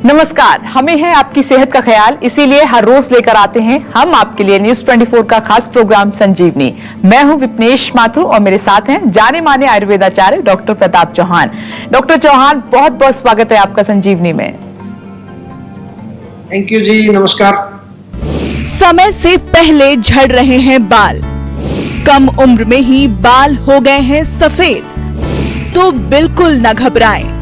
नमस्कार, हमें है आपकी सेहत का ख्याल, इसीलिए हर रोज लेकर आते हैं हम आपके लिए न्यूज 24 का खास प्रोग्राम संजीवनी। मैं हूं विपनेश माथुर और मेरे साथ हैं जाने माने आयुर्वेदाचार्य डॉक्टर प्रताप चौहान। डॉक्टर चौहान, बहुत बहुत स्वागत है आपका संजीवनी में। थैंक यू जी, नमस्कार। समय से पहले झड़ रहे हैं बाल, कम उम्र में ही बाल हो गए हैं सफेद, तो बिल्कुल न घबराएं।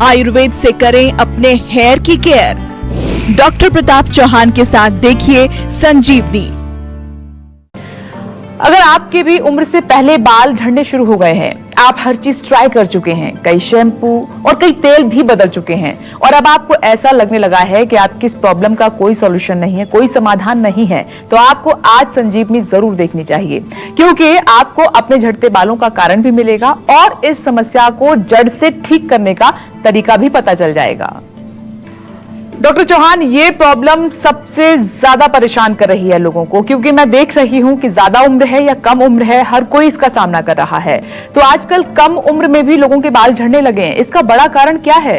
आयुर्वेद से करें अपने हेयर की केयर। डॉक्टर प्रताप चौहान के साथ देखिए संजीवनी। अगर आपके भी उम्र से पहले बाल झड़ने शुरू हो गए हैं, आप हर चीज ट्राई कर चुके हैं, कई शैम्पू और कई तेल भी बदल चुके हैं और अब आपको ऐसा लगने लगा है कि आपकी इस प्रॉब्लम का कोई सॉल्यूशन नहीं है, कोई समाधान नहीं है, तो आपको आज संजीवनी जरूर देखनी चाहिए, क्योंकि आपको अपने झड़ते बालों का कारण भी मिलेगा और इस समस्या को जड़ से ठीक करने का तरीका भी पता चल जाएगा। डॉक्टर चौहान, ये प्रॉब्लम सबसे ज्यादा परेशान कर रही है लोगों को, क्योंकि मैं देख रही हूं कि ज्यादा उम्र है या कम उम्र है, हर कोई इसका सामना कर रहा है। तो आजकल कम उम्र में भी लोगों के बाल झड़ने लगे हैं, इसका बड़ा कारण क्या है?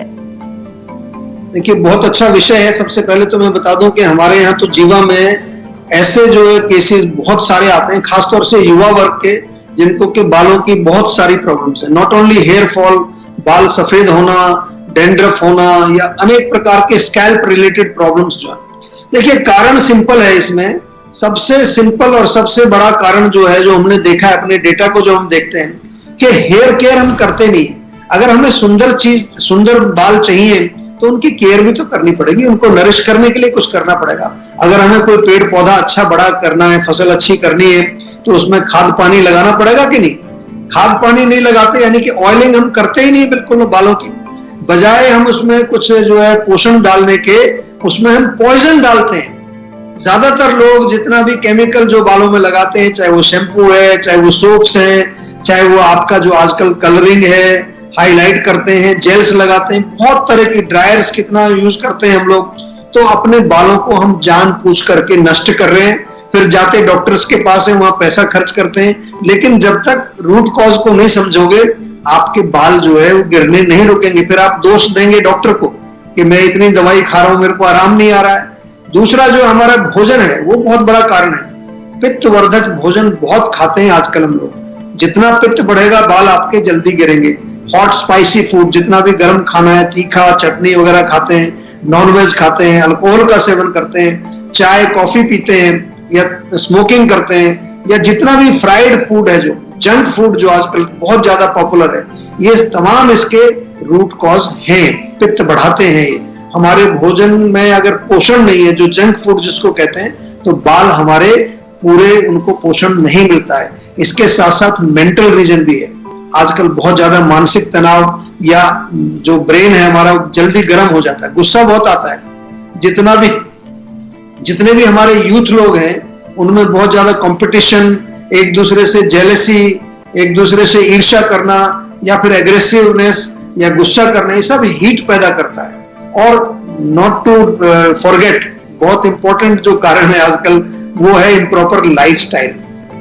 देखिए, बहुत अच्छा विषय है। सबसे पहले तो मैं बता दूं कि हमारे यहाँ तो जीवा में ऐसे जो है केसेस बहुत सारे आते हैं, खासतौर से युवा वर्ग के, जिनको के बालों की बहुत सारी प्रॉब्लम्स है। नॉट ओनली हेयर फॉल, बाल सफेद होना, डेंड्रफ होना या अनेक प्रकार के स्कैल्प रिलेटेड प्रॉब्लम्स जो है। देखिए, कारण सिंपल है। इसमें सबसे सिंपल और सबसे बड़ा कारण जो है, जो हमने देखा है अपने डेटा को जो हम देखते हैं, कि हेयर केयर हम करते नहीं है। अगर हमें सुंदर बाल चाहिए तो उनकी केयर भी तो करनी पड़ेगी, उनको नरिश करने के लिए कुछ करना पड़ेगा। अगर हमें कोई पेड़ पौधा अच्छा बड़ा करना है, फसल अच्छी करनी है, तो उसमें खाद पानी लगाना पड़ेगा कि नहीं? खाद पानी नहीं लगाते, यानी कि ऑयलिंग हम करते ही नहीं बिल्कुल बालों की, बजाय हम उसमें कुछ जो है पोषण डालने के, उसमें हम पॉइजन डालते हैं। ज्यादातर लोग जितना भी केमिकल जो बालों में लगाते हैं, चाहे वो शैम्पू है, चाहे वो सोप्स हैं, चाहे वो आपका जो आजकल कलरिंग है, हाईलाइट करते हैं, जेल्स लगाते हैं, बहुत तरह की ड्रायर्स कितना यूज करते हैं हम लोग, तो अपने बालों को हम जानबूझ करके नष्ट कर रहे हैं। फिर जाते डॉक्टर्स के पास है, वहां पैसा खर्च करते हैं, लेकिन जब तक रूट कॉज को नहीं समझोगे, आपके बाल जो है वो गिरने नहीं रुकेंगे। फिर आप दोष देंगे डॉक्टर को कि मैं इतनी दवाई खा रहा हूं, मेरे को आराम नहीं आ रहा है। दूसरा जो हमारा भोजन है, वो बहुत बड़ा कारण है। पित्तवर्धक भोजन बहुत खाते हैं आजकल हम लोग। जितना पित्त बढ़ेगा, बाल आपके जल्दी गिरेंगे। हॉट स्पाइसी फूड, जितना भी गर्म खाना है, तीखा चटनी वगैरह खाते हैं, नॉनवेज खाते हैं, अल्कोहल का सेवन करते हैं, चाय कॉफी पीते हैं या स्मोकिंग करते हैं, या जितना भी फ्राइड फूड है, जो जंक फूड जो आजकल बहुत ज्यादा पॉपुलर है, ये तमाम इसके रूट कॉज हैं, पित्त बढ़ाते हैं। ये हमारे भोजन में अगर पोषण नहीं है, जो जंक फूड जिसको कहते हैं, तो बाल हमारे पूरे उनको पोषण नहीं मिलता है। इसके साथ साथ मेंटल रीजन भी है। आजकल बहुत ज्यादा मानसिक तनाव, या जो ब्रेन है हमारा जल्दी गर्म हो जाता है, गुस्सा बहुत आता है। जितने भी हमारे यूथ लोग हैं, उनमें बहुत ज्यादा कंपटीशन, एक दूसरे से जेलसी, एक दूसरे से ईर्ष्या करना, या फिर एग्रेसिवनेस या गुस्सा करना, ये सब हीट पैदा करता है। और नॉट टू फॉरगेट, बहुत इंपॉर्टेंट जो कारण है आजकल, वो है इम्प्रॉपर लाइफस्टाइल।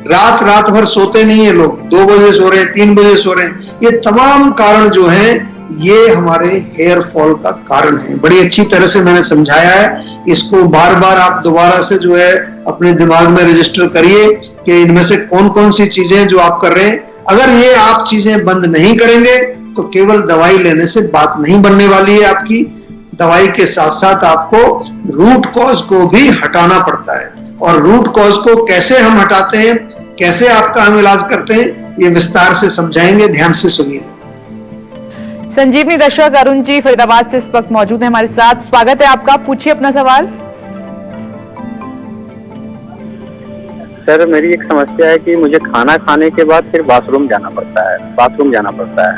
रात भर सोते नहीं है लोग, 2 बजे सो रहे हैं, 3 बजे सो रहे हैं। ये तमाम कारण जो है, ये हमारे हेयर फॉल का कारण है। बड़ी अच्छी तरह से मैंने समझाया है। इसको बार बार आप दोबारा से जो है अपने दिमाग में रजिस्टर करिए कि इनमें से कौन कौन सी चीजें जो आप कर रहे हैं। अगर ये आप चीजें बंद नहीं करेंगे, तो केवल दवाई लेने से बात नहीं बनने वाली है आपकी। दवाई के साथ साथ आपको रूट कॉज को भी हटाना पड़ता है, और रूट कॉज को कैसे हम हटाते हैं, कैसे आपका हम इलाज करते हैं, ये विस्तार से समझाएंगे। ध्यान से सुनिए। संजीवनी दर्शक अरुण जी फरीदाबाद से इस वक्त मौजूद है हमारे साथ। स्वागत है आपका, पूछिए अपना सवाल। सर, मेरी एक समस्या है कि मुझे खाना खाने के बाद फिर बाथरूम जाना पड़ता है।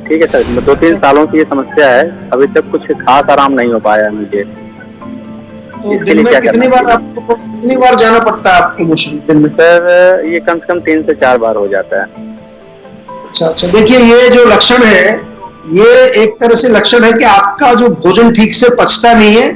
ठीक है सर, 2-3 सालों की ये समस्या है, अभी तक कुछ खास आराम नहीं हो पाया है मुझे। तो दिन में कितनी बार जाना पड़ता है आपको वॉशरूम दिन में? सर, ये कम से कम 3 से 4 बार हो जाता है। अच्छा, देखिए, ये जो लक्षण है, ये एक तरह से लक्षण है कि आपका जो भोजन ठीक से पचता नहीं है,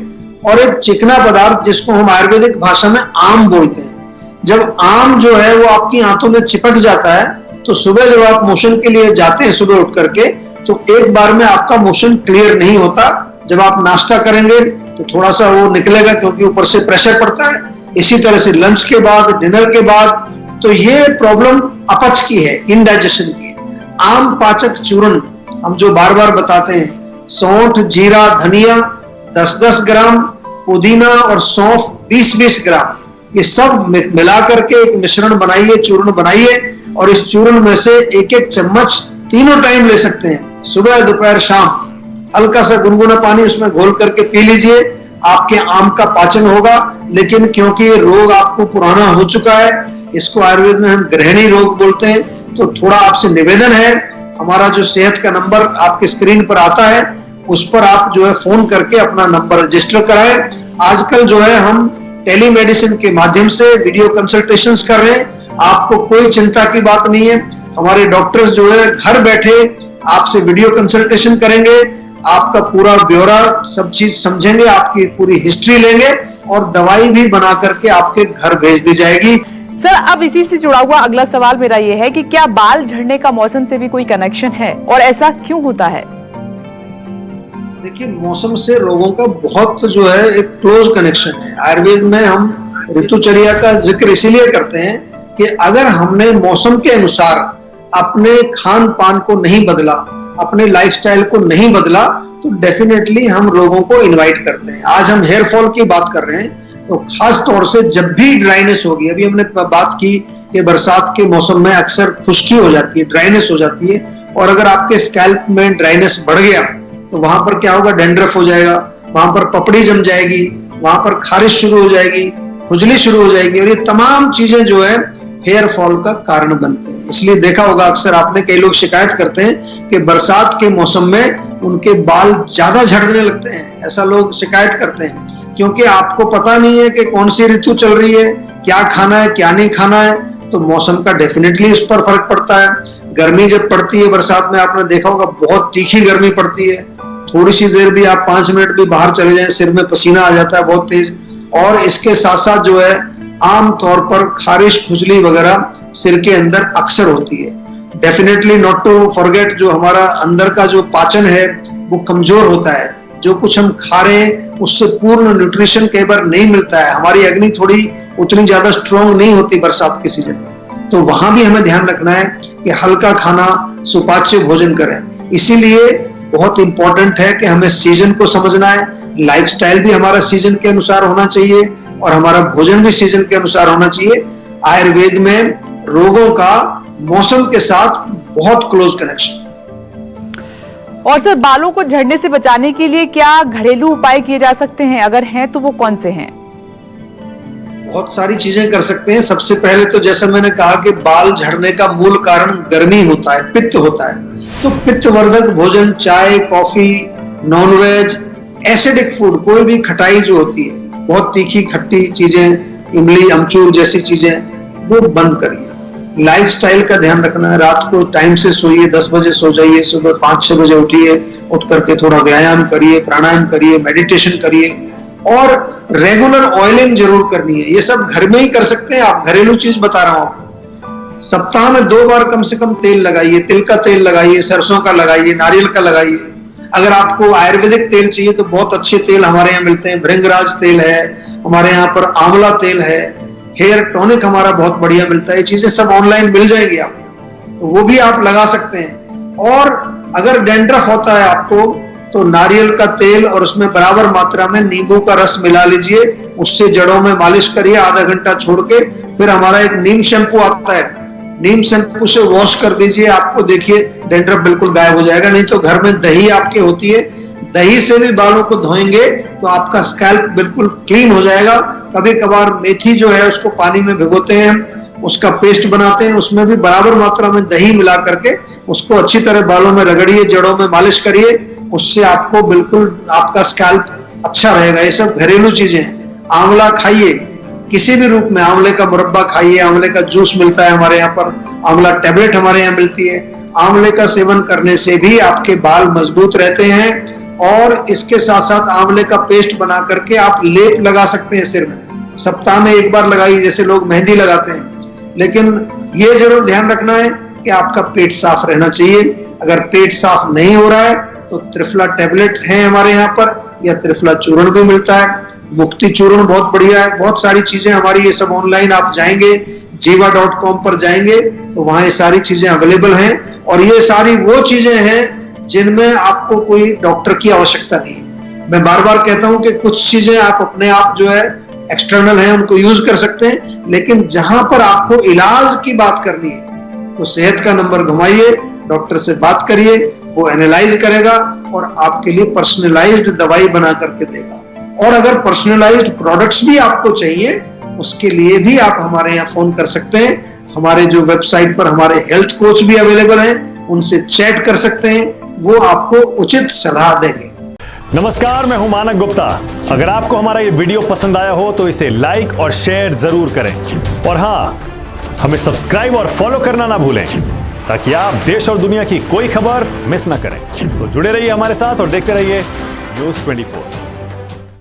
और एक चिकना पदार्थ जिसको हम आयुर्वेदिक भाषा में आम बोलते हैं, जब आम जो है वो आपकी आंतों में चिपक जाता है, तो सुबह जब आप मोशन के लिए जाते हैं सुबह उठ करके, तो एक बार में आपका मोशन क्लियर नहीं होता, जब आप नाश्ता करेंगे तो थोड़ा सा वो निकलेगा क्योंकि ऊपर से प्रेशर पड़ता है। इसी तरह से लंच के बाद, डिनर के बाद, तो ये प्रॉब्लम अपच की है, इनडाइजेशन की है। आम पाचक चूर्ण हम जो बार बार बताते हैं, सौंठ, जीरा, धनिया 10-10 ग्राम, पुदीना और सौंफ 20-20 ग्राम, ये सब मिला करके एक मिश्रण बनाइए, चूर्ण बनाइए, और इस चूर्ण में से एक एक चम्मच तीनों टाइम ले सकते हैं, सुबह, दोपहर, शाम। हल्का सा गुनगुना पानी उसमें घोल करके पी लीजिए, आपके आम का पाचन होगा। लेकिन क्योंकि ये रोग आपको पुराना हो चुका है, इसको आयुर्वेद में हम गृहिणी रोग बोलते हैं, तो थोड़ा आपसे निवेदन है, हमारा जो सेहत का नंबर आपके स्क्रीन पर आता है उस पर आप जो है फोन करके अपना नंबर रजिस्टर कराएं। आजकल जो है हम टेलीमेडिसिन के माध्यम से वीडियो कंसल्टेशंस कर रहे हैं, आपको कोई चिंता की बात नहीं है। हमारे डॉक्टर्स जो है घर बैठे आपसे वीडियो कंसल्टेशन करेंगे, आपका पूरा ब्यौरा सब चीज समझेंगे, आपकी पूरी हिस्ट्री लेंगे और दवाई भी बना करके आपके घर भेज दी जाएगी। सर, अब इसी से जुड़ा हुआ अगला सवाल मेरा ये है कि क्या बाल झड़ने का मौसम से भी कोई कनेक्शन है और ऐसा क्यों होता है? देखिए, मौसम से रोगों का बहुत जो है एक क्लोज कनेक्शन है। आयुर्वेद में हम ऋतुचर्या का जिक्र इसीलिए करते हैं कि अगर हमने मौसम के अनुसार अपने खान पान को नहीं बदला, अपने लाइफस्टाइल को नहीं बदला, तो डेफिनेटली हम रोगों को इनवाइट करते हैं। आज हम हेयर फॉल की बात कर रहे हैं, तो खास तौर से जब भी ड्राइनेस होगी, अभी हमने बात की कि बरसात के मौसम में अक्सर खुश्की हो जाती है, ड्राइनेस हो जाती है, और अगर आपके स्कैल्प में ड्राइनेस बढ़ गया तो वहां पर क्या होगा, डैंड्रफ हो जाएगा, वहां पर पपड़ी जम जाएगी, वहां पर खारिश शुरू हो जाएगी, खुजली शुरू हो जाएगी, और ये तमाम चीजें जो है हेयर फॉल का कारण बनते हैं। इसलिए देखा होगा अक्सर आपने, कई लोग शिकायत करते हैं कि बरसात के मौसम में उनके बाल ज्यादा झड़ने लगते हैं, ऐसा लोग शिकायत करते हैं, क्योंकि आपको पता नहीं है कि कौन सी ऋतु चल रही है, क्या खाना है, क्या नहीं खाना है, तो मौसम का डेफिनेटली उस पर फर्क पड़ता है। गर्मी जब पड़ती है बरसात में, आपने देखा होगा बहुत तीखी गर्मी पड़ती है, थोड़ी सी देर भी आप 5 मिनट भी बाहर चले जाएं, सिर में पसीना आ जाता है बहुत तेज, और इसके साथ साथ जो है आम तौर पर खारिश, खुजली वगैरह सिर के अंदर अक्सर होती है। डेफिनेटली नॉट टू फॉरगेट, जो हमारा अंदर का जो पाचन है वो कमजोर होता है, जो कुछ हम खा रहे हैं उससे पूर्ण न्यूट्रिशन कई बार नहीं मिलता है, हमारी अग्नि थोड़ी उतनी ज्यादा स्ट्रॉन्ग नहीं होती बरसात के सीजन में, तो वहां भी हमें ध्यान रखना है कि हल्का खाना, सुपाच्य भोजन करें। इसीलिए बहुत इंपॉर्टेंट है कि हमें सीजन को समझना है, लाइफस्टाइल भी हमारा सीजन के अनुसार होना चाहिए और हमारा भोजन भी सीजन के अनुसार होना चाहिए। आयुर्वेद में रोगों का मौसम के साथ बहुत क्लोज कनेक्शन। और सर, बालों को झड़ने से बचाने के लिए क्या घरेलू उपाय किए जा सकते हैं? अगर हैं तो वो कौन से हैं? बहुत सारी चीजें कर सकते हैं। सबसे पहले तो जैसा मैंने कहा कि बाल झड़ने का मूल कारण गर्मी होता है, पित्त होता है, तो पित्तवर्धक भोजन, चाय, कॉफी, नॉनवेज, एसिडिक फूड, कोई भी खटाई जो होती है, बहुत तीखी खट्टी चीजें, इमली, अमचूर जैसी चीजें, वो बंद करिए। लाइफस्टाइल का ध्यान रखना है, रात को टाइम से सोइए, 10 बजे सो जाइए, सुबह 5-6 बजे उठिए, उठ करके थोड़ा व्यायाम करिए, प्राणायाम करिए, मेडिटेशन करिए, और रेगुलर ऑयलिंग जरूर करनी है। ये सब घर में ही कर सकते हैं आप, घरेलू चीज बता रहा हूं आपको। सप्ताह में 2 बार कम से कम तेल लगाइए, तिल का तेल लगाइए, सरसों का लगाइए, नारियल का लगाइए। अगर आपको आयुर्वेदिक तेल चाहिए तो बहुत अच्छे तेल हमारे यहाँ मिलते हैं, भृंगराज तेल है, हमारे यहाँ पर आंवला तेल है, हेयर टॉनिक हमारा बहुत बढ़िया मिलता है, ये चीजें सब ऑनलाइन मिल जाएगी आपको, तो वो भी आप लगा सकते हैं। और अगर डैंड्रफ होता है आपको, तो नारियल का तेल और उसमें बराबर मात्रा में नींबू का रस मिला लीजिए, उससे जड़ों में मालिश करिए आधा घंटा छोड़ के। फिर हमारा एक नीम शैम्पू आता है, नीम शैम्पू से वॉश कर दीजिए, आपको देखिए डैंड्रफ बिल्कुल गायब हो जाएगा। नहीं तो घर में दही आपके होती है, दही से भी बालों को धोएंगे तो आपका स्कैल्प बिल्कुल क्लीन हो जाएगा। कभी कभार मेथी जो है उसको पानी में भिगोते हैं, उसका पेस्ट बनाते हैं, उसमें भी बराबर मात्रा में दही मिला करके उसको अच्छी तरह बालों में रगड़िए, जड़ों में मालिश करिए, उससे आपको बिल्कुल आपका स्कैल्प अच्छा रहेगा। ये सब घरेलू चीजें हैं। आंवला खाइए किसी भी रूप में, आंवले का मुरब्बा खाइए, आंवले का जूस मिलता है हमारे यहाँ पर, आंवला टैबलेट हमारे यहाँ मिलती है। आंवले का सेवन करने से भी आपके बाल मजबूत रहते हैं। और इसके साथ साथ आंवले का पेस्ट बना करके आप लेप लगा सकते हैं सिर में, सप्ताह में 1 बार लगाइए, जैसे लोग मेहंदी लगाते हैं। लेकिन ये जरूर ध्यान रखना है कि आपका पेट साफ रहना चाहिए। अगर पेट साफ नहीं हो रहा है तो त्रिफला टैबलेट है हमारे यहाँ पर, या त्रिफला चूर्ण भी मिलता है, मुक्ति चूर्ण बहुत बढ़िया है, बहुत सारी चीजें हमारी ये सब ऑनलाइन आप जाएंगे jiva.com पर जाएंगे तो वहां ये सारी चीजें अवेलेबल हैं। और ये सारी वो चीजें हैं जिनमें आपको कोई डॉक्टर की आवश्यकता नहीं है। मैं बार बार कहता हूं कि कुछ चीजें आप अपने आप जो है एक्सटर्नल है उनको यूज कर सकते हैं, लेकिन जहां पर आपको इलाज की बात करनी है तो सेहत का नंबर घुमाइए, डॉक्टर से बात करिए, वो एनालाइज करेगा और आपके लिए पर्सनलाइज्ड दवाई बना करके देगा। और अगर पर्सनलाइज्ड प्रोडक्ट्स भी आपको चाहिए उसके लिए भी आप हमारे यहाँ फोन कर सकते हैं। हमारे जो वेबसाइट पर हमारे हेल्थ कोच भी अवेलेबल हैं, उनसे चैट कर सकते हैं, वो आपको उचित सलाह देंगे। नमस्कार, मैं हूं मानक गुप्ता। अगर आपको हमारा ये वीडियो पसंद आया हो तो इसे लाइक और शेयर जरूर करें, और हाँ, हमें सब्सक्राइब और फॉलो करना ना भूलें ताकि आप देश और दुनिया की कोई खबर मिस ना करें। तो जुड़े रहिए हमारे साथ और देखते रहिए News 24।